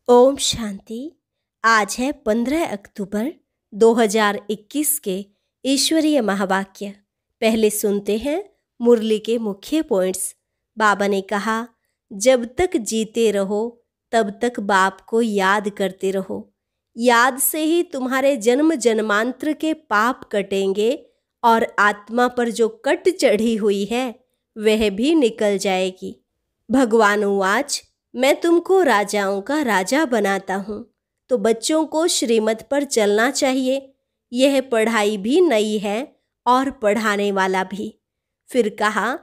ओम शांति। आज है 15 अक्टूबर 2021 के ईश्वरीय महावाक्य। पहले सुनते हैं मुरली के मुख्य पॉइंट्स। बाबा ने कहा, जब तक जीते रहो तब तक बाप को याद करते रहो। याद से ही तुम्हारे जन्म जन्मांतर के पाप कटेंगे और आत्मा पर जो कट चढ़ी हुई है वह भी निकल जाएगी। भगवान उवाच, मैं तुमको राजाओं का राजा बनाता हूँ, तो बच्चों को श्रीमत पर चलना चाहिए। यह पढ़ाई भी नई है और पढ़ाने वाला भी। फिर कहा,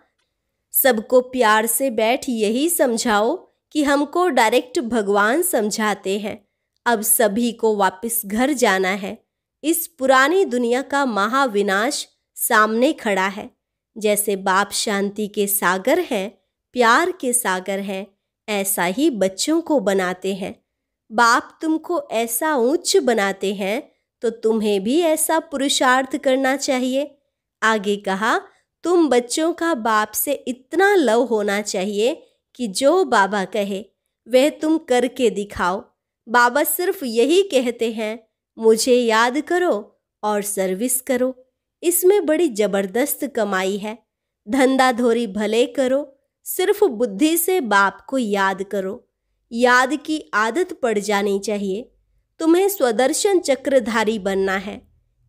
सबको प्यार से बैठ यही समझाओ कि हमको डायरेक्ट भगवान समझाते हैं। अब सभी को वापस घर जाना है। इस पुरानी दुनिया का महाविनाश सामने खड़ा है। जैसे बाप शांति के सागर हैं, प्यार के सागर हैं, ऐसा ही बच्चों को बनाते हैं। बाप तुमको ऐसा उच्च बनाते हैं तो तुम्हें भी ऐसा पुरुषार्थ करना चाहिए। आगे कहा, तुम बच्चों का बाप से इतना लव होना चाहिए कि जो बाबा कहे वह तुम करके दिखाओ। बाबा सिर्फ यही कहते हैं, मुझे याद करो और सर्विस करो। इसमें बड़ी जबरदस्त कमाई है। धंधा धोरी भले करो, सिर्फ बुद्धि से बाप को याद करो। याद की आदत पड़ जानी चाहिए। तुम्हें स्वदर्शन चक्रधारी बनना है।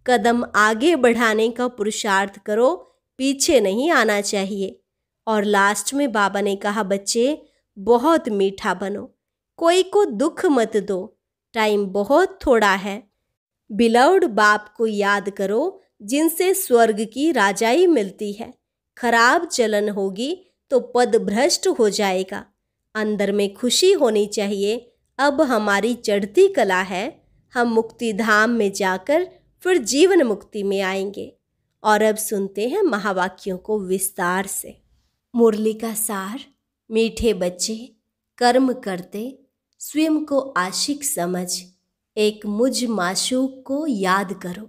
कदम आगे बढ़ाने का पुरुषार्थ करो, पीछे नहीं आना चाहिए। और लास्ट में बाबा ने कहा, बच्चे बहुत मीठा बनो, कोई को दुख मत दो, टाइम बहुत थोड़ा है। बिलव्ड बाप को याद करो जिनसे स्वर्ग की राजाई मिलती है। खराब चलन होगी तो पद भ्रष्ट हो जाएगा। अंदर में खुशी होनी चाहिए। अब हमारी चढ़ती कला है, हम मुक्ति धाम में जाकर फिर जीवन मुक्ति में आएंगे। और अब सुनते हैं महावाक्यों को विस्तार से। मुरली का सार। मीठे बच्चे, कर्म करते स्वयं को आशिक समझ एक मुझ माशूक को याद करो।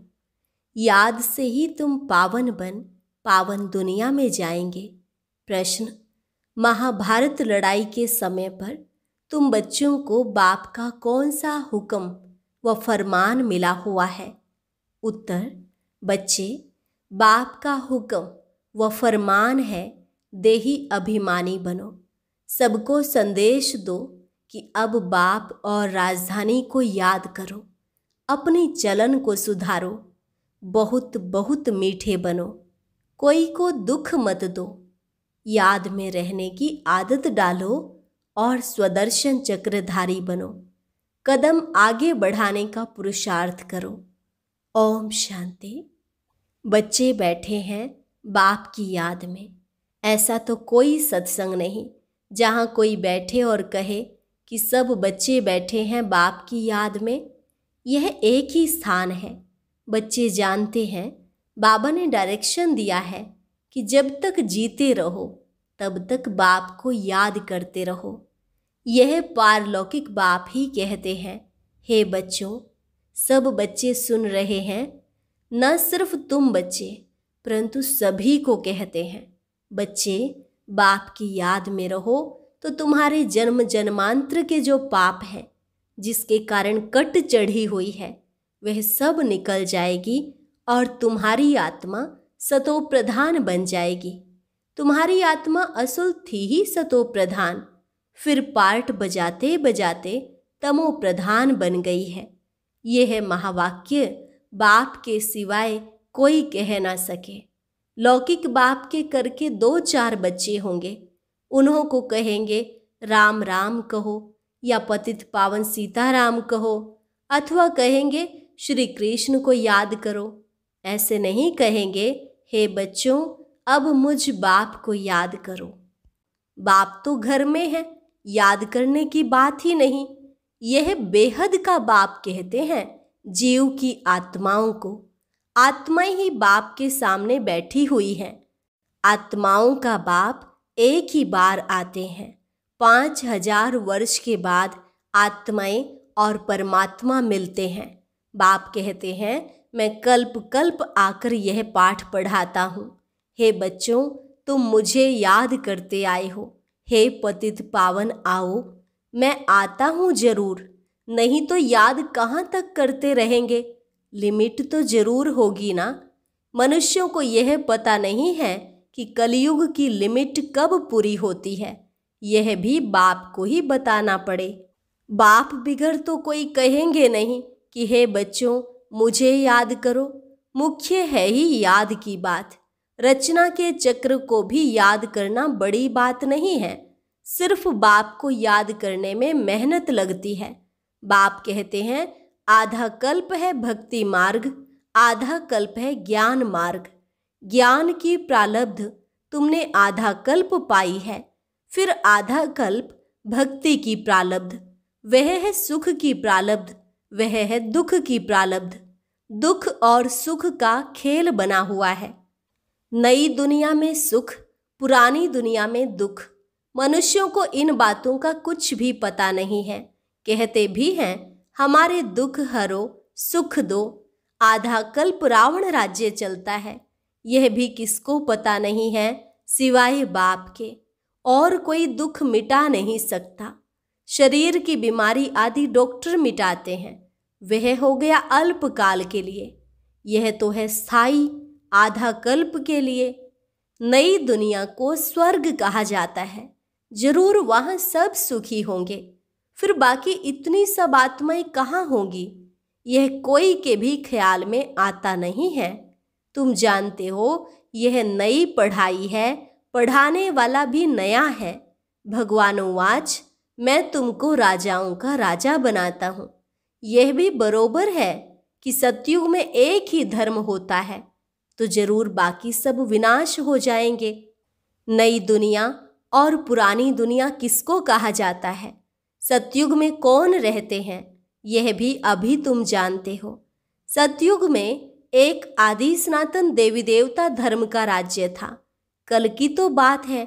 याद से ही तुम पावन बन पावन दुनिया में जाएंगे। प्रश्न, महाभारत लड़ाई के समय पर तुम बच्चों को बाप का कौन सा हुक्म व फरमान मिला हुआ है? उत्तर, बच्चे, बाप का हुक्म व फरमान है, देही अभिमानी बनो। सबको संदेश दो कि अब बाप और राजधानी को याद करो। अपनी चलन को सुधारो। बहुत बहुत मीठे बनो। कोई को दुख मत दो। याद में रहने की आदत डालो और स्वदर्शन चक्रधारी बनो। कदम आगे बढ़ाने का पुरुषार्थ करो। ओम शांति। बच्चे बैठे हैं बाप की याद में। ऐसा तो कोई सत्संग नहीं जहाँ कोई बैठे और कहे कि सब बच्चे बैठे हैं बाप की याद में। यह एक ही स्थान है। बच्चे जानते हैं बाबा ने डायरेक्शन दिया है कि जब तक जीते रहो तब तक बाप को याद करते रहो। यह पारलौकिक बाप ही कहते हैं, हे बच्चों, सब बच्चे सुन रहे हैं। न सिर्फ तुम बच्चे परंतु सभी को कहते हैं, बच्चे बाप की याद में रहो तो तुम्हारे जन्म जन्मांतर के जो पाप है जिसके कारण कट चढ़ी हुई है वह सब निकल जाएगी और तुम्हारी आत्मा सतो प्रधान बन जाएगी। तुम्हारी आत्मा असुल थी ही सतो प्रधान, फिर पार्ट बजाते बजाते तमो प्रधान बन गई है। यह महावाक्य बाप के सिवाय कोई कह ना सके। लौकिक बाप के करके 2-4 बच्चे होंगे, उन्हों को कहेंगे राम राम कहो या पतित पावन सीताराम कहो, अथवा कहेंगे श्री कृष्ण को याद करो। ऐसे नहीं कहेंगे, हे बच्चों अब मुझ बाप को याद करो। बाप तो घर में है, याद करने की बात ही नहीं। यह बेहद का बाप कहते हैं जीव की आत्माओं को। आत्माएं ही बाप के सामने बैठी हुई हैं। आत्माओं का बाप एक ही बार आते हैं। 5000 वर्ष के बाद आत्माएं और परमात्मा मिलते हैं। बाप कहते हैं, मैं कल्प कल्प आकर यह पाठ पढ़ाता हूँ। हे बच्चों, तुम मुझे याद करते आए हो। हे पतित पावन आओ, मैं आता हूँ जरूर, नहीं तो याद कहाँ तक करते रहेंगे। लिमिट तो जरूर होगी ना। मनुष्यों को यह पता नहीं है कि कलयुग की लिमिट कब पूरी होती है। यह भी बाप को ही बताना पड़े। बाप बिगड़ तो कोई कहेंगे नहीं कि हे बच्चों मुझे याद करो। मुख्य है ही याद की बात। रचना के चक्र को भी याद करना बड़ी बात नहीं है। सिर्फ बाप को याद करने में मेहनत लगती है। बाप कहते हैं आधा कल्प है भक्ति मार्ग, आधा कल्प है ज्ञान मार्ग। ज्ञान की प्रालब्ध तुमने आधा कल्प पाई है, फिर आधा कल्प भक्ति की प्रालब्ध। वह है सुख की प्रालब्ध, वह है दुख की प्रालब्ध। दुख और सुख का खेल बना हुआ है। नई दुनिया में सुख, पुरानी दुनिया में दुख। मनुष्यों को इन बातों का कुछ भी पता नहीं है। कहते भी हैं हमारे दुख हरो सुख दो। आधा कल्प रावण राज्य चलता है। यह भी किसको पता नहीं है सिवाय बाप के। और कोई दुख मिटा नहीं सकता। शरीर की बीमारी आदि डॉक्टर मिटाते हैं, वह हो गया अल्पकाल के लिए। यह तो है स्थायी, आधा कल्प के लिए। नई दुनिया को स्वर्ग कहा जाता है। जरूर वहां सब सुखी होंगे। फिर बाकी इतनी सब आत्माएं कहाँ होंगी, यह कोई के भी ख्याल में आता नहीं है। तुम जानते हो यह नई पढ़ाई है, पढ़ाने वाला भी नया है। भगवान वाच मैं तुमको राजाओं का राजा बनाता हूँ। यह भी बरोबर है कि सतयुग में एक ही धर्म होता है, तो जरूर बाकी सब विनाश हो जाएंगे। नई दुनिया और पुरानी दुनिया किसको कहा जाता है? सतयुग में कौन रहते हैं, यह भी अभी तुम जानते हो। सतयुग में एक आदि सनातन देवी देवता धर्म का राज्य था। कल की तो बात है।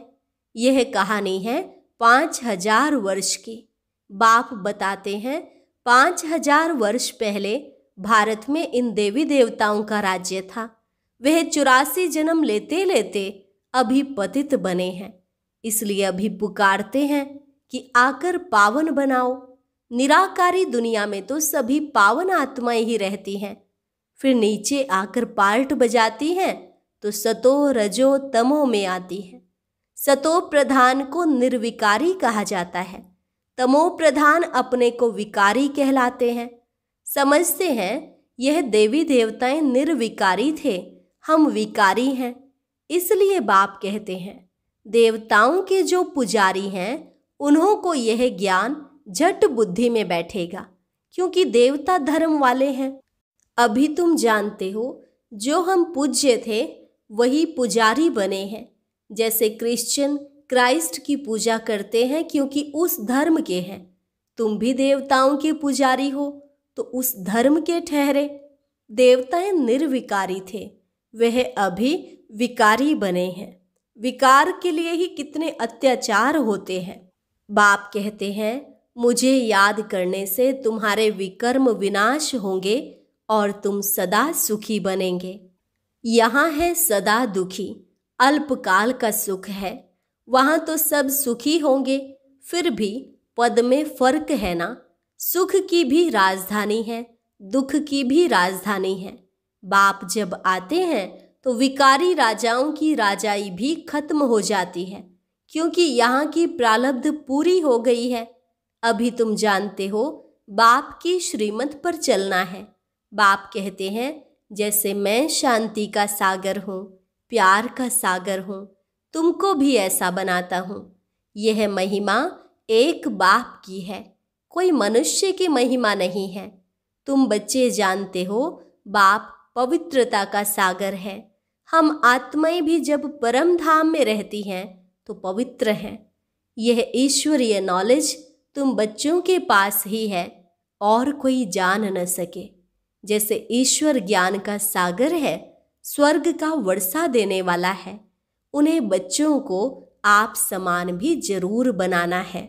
यह कहानी है 5000 वर्ष की। बाप बताते हैं 5000 वर्ष पहले भारत में इन देवी देवताओं का राज्य था। वह 84 जन्म लेते लेते अभी पतित बने हैं। इसलिए अभी पुकारते हैं कि आकर पावन बनाओ। निराकारी दुनिया में तो सभी पावन आत्माएं ही रहती हैं। फिर नीचे आकर पार्ट बजाती हैं तो सतो रजो तमो में आती है। सतो प्रधान को निर्विकारी कहा जाता है। तमो प्रधान अपने को विकारी कहलाते हैं। समझते हैं यह देवी देवताएं निर्विकारी थे, हम विकारी हैं। इसलिए बाप कहते हैं देवताओं के जो पुजारी हैं उन्हों को यह ज्ञान झट बुद्धि में बैठेगा, क्योंकि देवता धर्म वाले हैं। अभी तुम जानते हो जो हम पूज्य थे वही पुजारी बने हैं। जैसे क्रिश्चियन क्राइस्ट की पूजा करते हैं क्योंकि उस धर्म के हैं। तुम भी देवताओं के पुजारी हो तो उस धर्म के ठहरे। देवताएं निर्विकारी थे, वह अभी विकारी बने हैं। विकार के लिए ही कितने अत्याचार होते हैं। बाप कहते हैं मुझे याद करने से तुम्हारे विकर्म विनाश होंगे और तुम सदा सुखी बनेंगे। यहाँ है सदा दुखी, अल्पकाल का सुख है। वहाँ तो सब सुखी होंगे, फिर भी पद में फर्क है ना। सुख की भी राजधानी है, दुख की भी राजधानी है। बाप जब आते हैं तो विकारी राजाओं की राजाई भी खत्म हो जाती है, क्योंकि यहाँ की प्रालब्ध पूरी हो गई है। अभी तुम जानते हो बाप की श्रीमत पर चलना है। बाप कहते हैं जैसे मैं शांति का सागर हूँ, प्यार का सागर हूँ, तुमको भी ऐसा बनाता हूँ। यह महिमा एक बाप की है, कोई मनुष्य की महिमा नहीं है। तुम बच्चे जानते हो बाप पवित्रता का सागर है। हम आत्माएं भी जब परम धाम में रहती हैं तो पवित्र हैं। यह ईश्वरीय नॉलेज तुम बच्चों के पास ही है और कोई जान न सके। जैसे ईश्वर ज्ञान का सागर है, स्वर्ग का वर्षा देने वाला है, उन्हें बच्चों को आप समान भी जरूर बनाना है।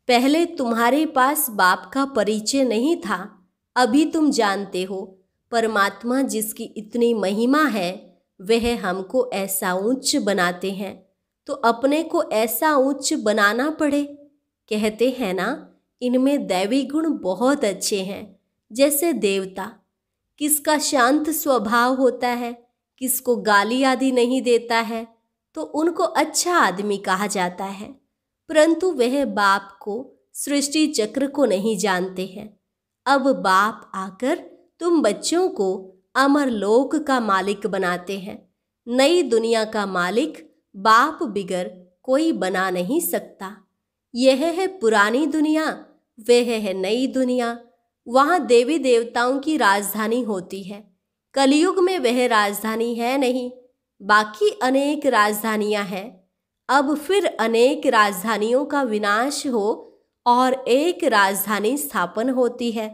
पहले तुम्हारे पास बाप का परिचय नहीं था, अभी तुम जानते हो। परमात्मा जिसकी इतनी महिमा है वह हमको ऐसा उच्च बनाते हैं तो अपने को ऐसा उच्च बनाना पड़े। कहते हैं ना इनमें दैवी गुण बहुत अच्छे हैं। जैसे देवता, किसका शांत स्वभाव होता है, किसको गाली आदि नहीं देता है, तो उनको अच्छा आदमी कहा जाता है। परंतु वह बाप को, सृष्टि चक्र को नहीं जानते हैं। अब बाप आकर तुम बच्चों को अमर लोक का मालिक बनाते हैं। नई दुनिया का मालिक बाप बिगर कोई बना नहीं सकता। यह है पुरानी दुनिया, वह है नई दुनिया। वहाँ देवी देवताओं की राजधानी होती है। कलयुग में वह राजधानी है नहीं, बाकी अनेक राजधानियां हैं। अब फिर अनेक राजधानियों का विनाश हो और एक राजधानी स्थापन होती है।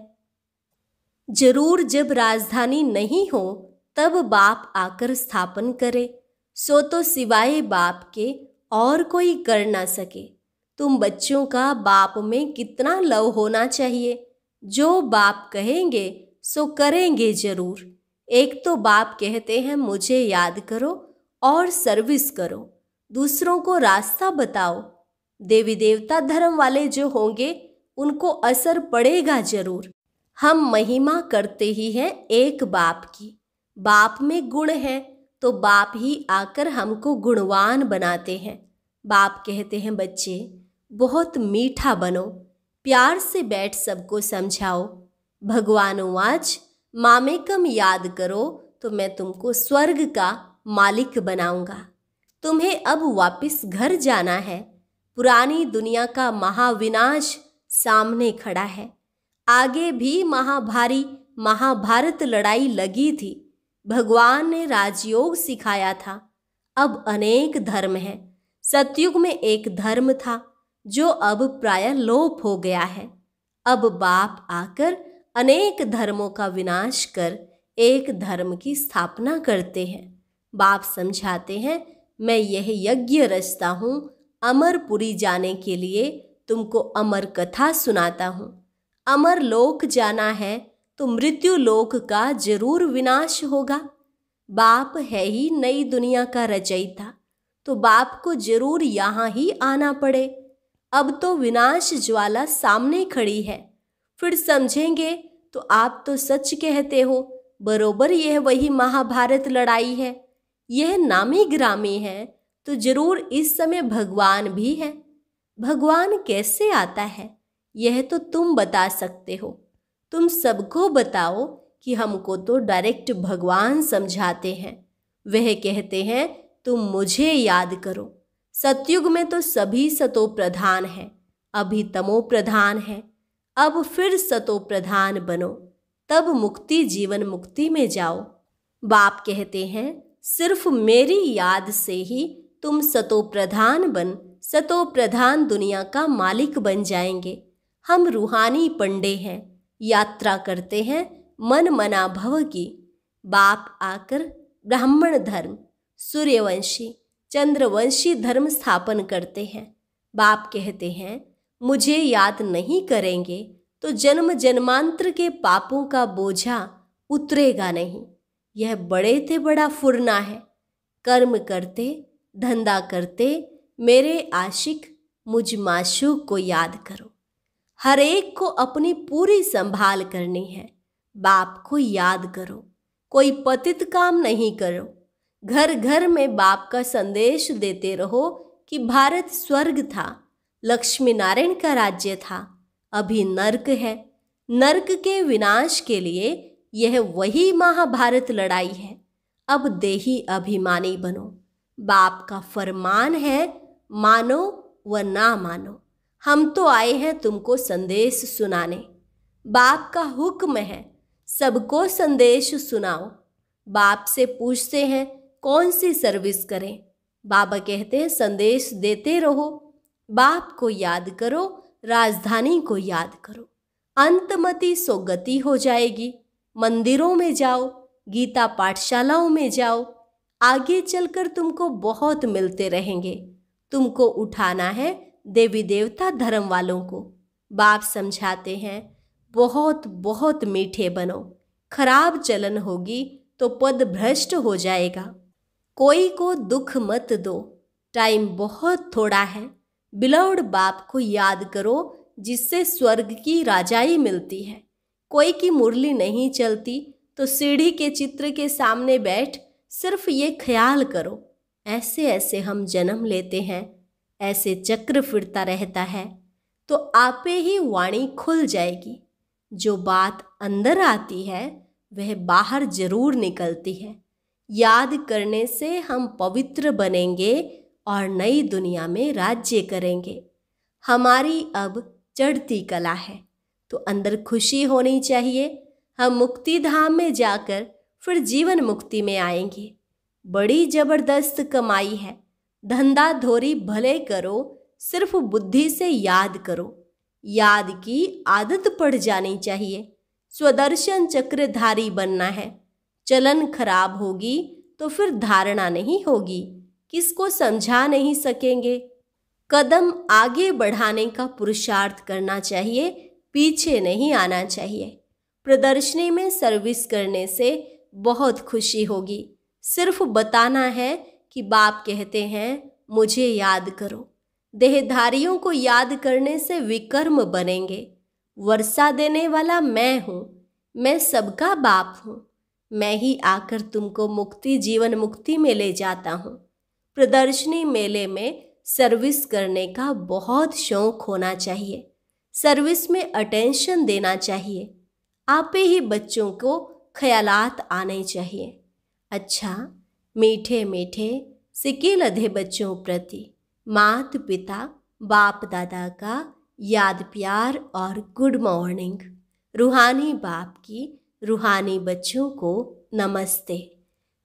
जरूर जब राजधानी नहीं हो तब बाप आकर स्थापन करे, सो तो सिवाय बाप के और कोई कर ना सके। तुम बच्चों का बाप में कितना लव होना चाहिए। जो बाप कहेंगे सो करेंगे जरूर। एक तो बाप कहते हैं मुझे याद करो और सर्विस करो, दूसरों को रास्ता बताओ। देवी देवता धर्म वाले जो होंगे उनको असर पड़ेगा जरूर। हम महिमा करते ही हैं एक बाप की। बाप में गुण है तो बाप ही आकर हमको गुणवान बनाते हैं। बाप कहते हैं बच्चे बहुत मीठा बनो, प्यार से बैठ सबको समझाओ। भगवान आज मामेकम याद करो तो मैं तुमको स्वर्ग का मालिक बनाऊंगा। तुम्हें अब वापस घर जाना है। पुरानी दुनिया का महाविनाश सामने खड़ा है। आगे भी महाभारी महाभारत लड़ाई लगी थी। भगवान ने राजयोग सिखाया था। अब अनेक धर्म हैं। सतयुग में एक धर्म था जो अब प्राय लोप हो गया है। अब बाप आकर अनेक धर्मों का विनाश कर एक धर्म की स्थापना करते हैं। बाप समझाते हैं मैं यह यज्ञ रचता हूँ। अमरपुरी जाने के लिए तुमको अमर कथा सुनाता हूँ। अमर लोक जाना है तो मृत्यु लोक का जरूर विनाश होगा। बाप है ही नई दुनिया का रचयिता, तो बाप को जरूर यहाँ ही आना पड़े। अब तो विनाश ज्वाला सामने खड़ी है। फिर समझेंगे तो आप तो सच कहते हो, बरोबर यह वही महाभारत लड़ाई है। यह नामी ग्रामी है तो जरूर इस समय भगवान भी है। भगवान कैसे आता है यह तो तुम बता सकते हो। तुम सबको बताओ कि हमको तो डायरेक्ट भगवान समझाते हैं। वह कहते हैं तुम मुझे याद करो। सतयुग में तो सभी सतो प्रधान हैं, अभी तमो प्रधान है। अब फिर सतो प्रधान बनो, तब मुक्ति जीवन मुक्ति में जाओ। बाप कहते हैं सिर्फ मेरी याद से ही तुम सतो प्रधान बन सतो प्रधान दुनिया का मालिक बन जाएंगे। हम रूहानी पंडे हैं, यात्रा करते हैं मन मना भव की। बाप आकर ब्राह्मण धर्म, सूर्यवंशी, चंद्रवंशी धर्म स्थापन करते हैं। बाप कहते हैं मुझे याद नहीं करेंगे तो जन्म जन्मांतर के पापों का बोझा उतरेगा नहीं। यह बड़े से बड़ा फुरना है। कर्म करते धंधा करते मेरे आशिक मुझ माशूक को याद करो। हर एक को अपनी पूरी संभाल करनी है। बाप को याद करो, कोई पतित काम नहीं करो। घर घर में बाप का संदेश देते रहो कि भारत स्वर्ग था, लक्ष्मी नारायण का राज्य था, अभी नर्क है। नर्क के विनाश के लिए यह वही महाभारत लड़ाई है। अब देही अभिमानी बनो। बाप का फरमान है मानो व ना मानो। हम तो आए हैं तुमको संदेश सुनाने। बाप का हुक्म है सबको संदेश सुनाओ। बाप से पूछते हैं कौन सी सर्विस करें। बाबा कहते हैं संदेश देते रहो। बाप को याद करो, राजधानी को याद करो। अंतमति सो गति हो जाएगी। मंदिरों में जाओ, गीता पाठशालाओं में जाओ। आगे चलकर तुमको बहुत मिलते रहेंगे। तुमको उठाना है देवी देवता धर्म वालों को। बाप समझाते हैं बहुत बहुत मीठे बनो। खराब चलन होगी तो पद भ्रष्ट हो जाएगा। कोई को दुख मत दो, टाइम बहुत थोड़ा है। बिलौड बाप को याद करो जिससे स्वर्ग की राजाई मिलती है। कोई की मुरली नहीं चलती तो सीढ़ी के चित्र के सामने बैठ सिर्फ ये ख्याल करो, ऐसे ऐसे हम जन्म लेते हैं, ऐसे चक्र फिरता रहता है, तो आपे ही वाणी खुल जाएगी। जो बात अंदर आती है वह बाहर जरूर निकलती है। याद करने से हम पवित्र बनेंगे और नई दुनिया में राज्य करेंगे। हमारी अब चढ़ती कला है तो अंदर खुशी होनी चाहिए। हम मुक्ति धाम में जाकर फिर जीवन मुक्ति में आएंगे। बड़ी जबरदस्त कमाई है। धंधा धोरी भले करो, सिर्फ बुद्धि से याद करो। याद की आदत पड़ जानी चाहिए। स्वदर्शन चक्रधारी बनना है। चलन खराब होगी तो फिर धारणा नहीं होगी, किसको समझा नहीं सकेंगे। कदम आगे बढ़ाने का पुरुषार्थ करना चाहिए, पीछे नहीं आना चाहिए। प्रदर्शनी में सर्विस करने से बहुत खुशी होगी। सिर्फ बताना है कि बाप कहते हैं मुझे याद करो। देहधारियों को याद करने से विकर्म बनेंगे। वर्षा देने वाला मैं हूँ, मैं सबका बाप हूँ। मैं ही आकर तुमको मुक्ति जीवन मुक्ति में ले जाता हूँ। प्रदर्शनी मेले में सर्विस करने का बहुत शौक होना चाहिए। सर्विस में अटेंशन देना चाहिए। आपे ही बच्चों को ख्यालात आने चाहिए। अच्छा, मीठे मीठे सिके लधे बच्चों प्रति माता पिता बाप दादा का याद प्यार और गुड मॉर्निंग। रूहानी बाप की रूहानी बच्चों को नमस्ते।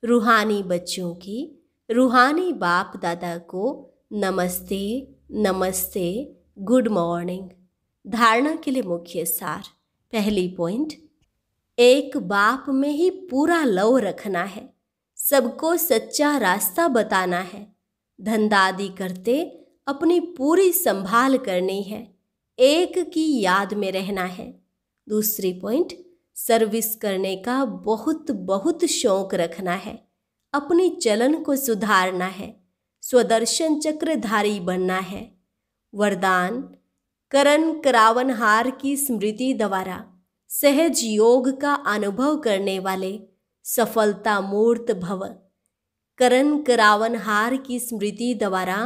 रूहानी बच्चों की रूहानी बाप दादा को नमस्ते नमस्ते, गुड मॉर्निंग। धारणा के लिए मुख्य सार। पहली पॉइंट, एक बाप में ही पूरा लव रखना है। सबको सच्चा रास्ता बताना है। धंधा आदि करते अपनी पूरी संभाल करनी है। एक की याद में रहना है। दूसरी पॉइंट, सर्विस करने का बहुत बहुत शौक रखना है। अपनी चलन को सुधारना है। स्वदर्शन चक्रधारी बनना है। वरदान, करण करावनहार की स्मृति द्वारा सहज योग का अनुभव करने वाले सफलता मूर्त भव। करण करावनहार की स्मृति द्वारा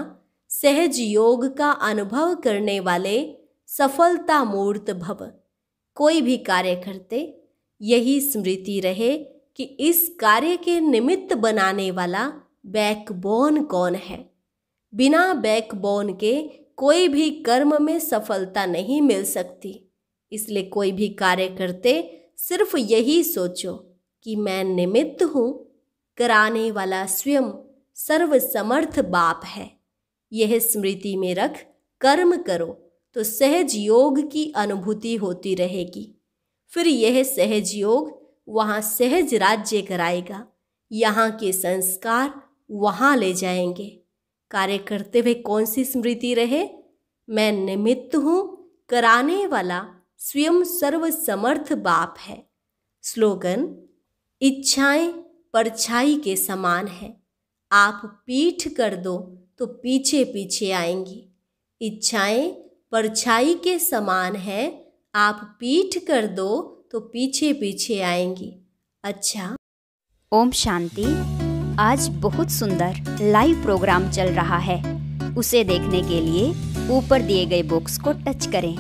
सहज योग का अनुभव करने वाले सफलता मूर्त भव। कोई भी कार्य करते यही स्मृति रहे कि इस कार्य के निमित्त बनाने वाला बैकबोन कौन है। बिना बैकबोन के कोई भी कर्म में सफलता नहीं मिल सकती। इसलिए कोई भी कार्य करते सिर्फ यही सोचो कि मैं निमित्त हूँ, कराने वाला स्वयं सर्वसमर्थ बाप है। यह स्मृति में रख कर्म करो तो सहज योग की अनुभूति होती रहेगी। फिर यह सहज योग वहाँ सहज राज्य कराएगा। यहाँ के संस्कार वहाँ ले जाएंगे। कार्य करते हुए कौन सी स्मृति रहे? मैं निमित्त हूँ, कराने वाला स्वयं सर्वसमर्थ बाप है। स्लोगन, इच्छाएं परछाई के समान है। आप पीठ कर दो तो पीछे पीछे आएंगी। इच्छाएं परछाई के समान है। आप पीठ कर दो तो पीछे पीछे आएंगी। अच्छा, ओम शांति। आज बहुत सुंदर लाइव प्रोग्राम चल रहा है। उसे देखने के लिए ऊपर दिए गए बॉक्स को टच करें।